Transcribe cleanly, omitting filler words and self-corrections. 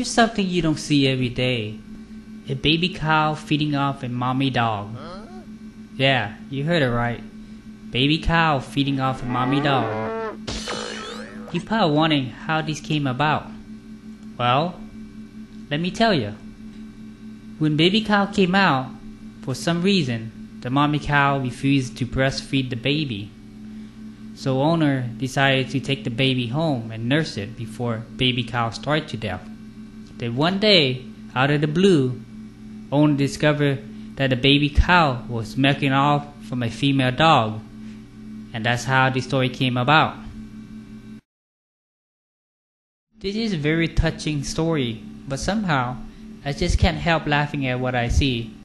you something you don't see every day. A baby cow feeding off a mommy dog. Yeah, you heard it right. Baby cow feeding off a mommy dog. You're probably wondering how this came about. Well, let me tell you. When baby cow came out, for some reason, the mommy cow refused to breastfeed the baby. So owner decided to take the baby home and nurse it before baby cow starved to death. Then one day, out of the blue, owner discovered that the baby cow was milking off from a female dog. And that's how the story came about. This is a very touching story, but somehow I just can't help laughing at what I see.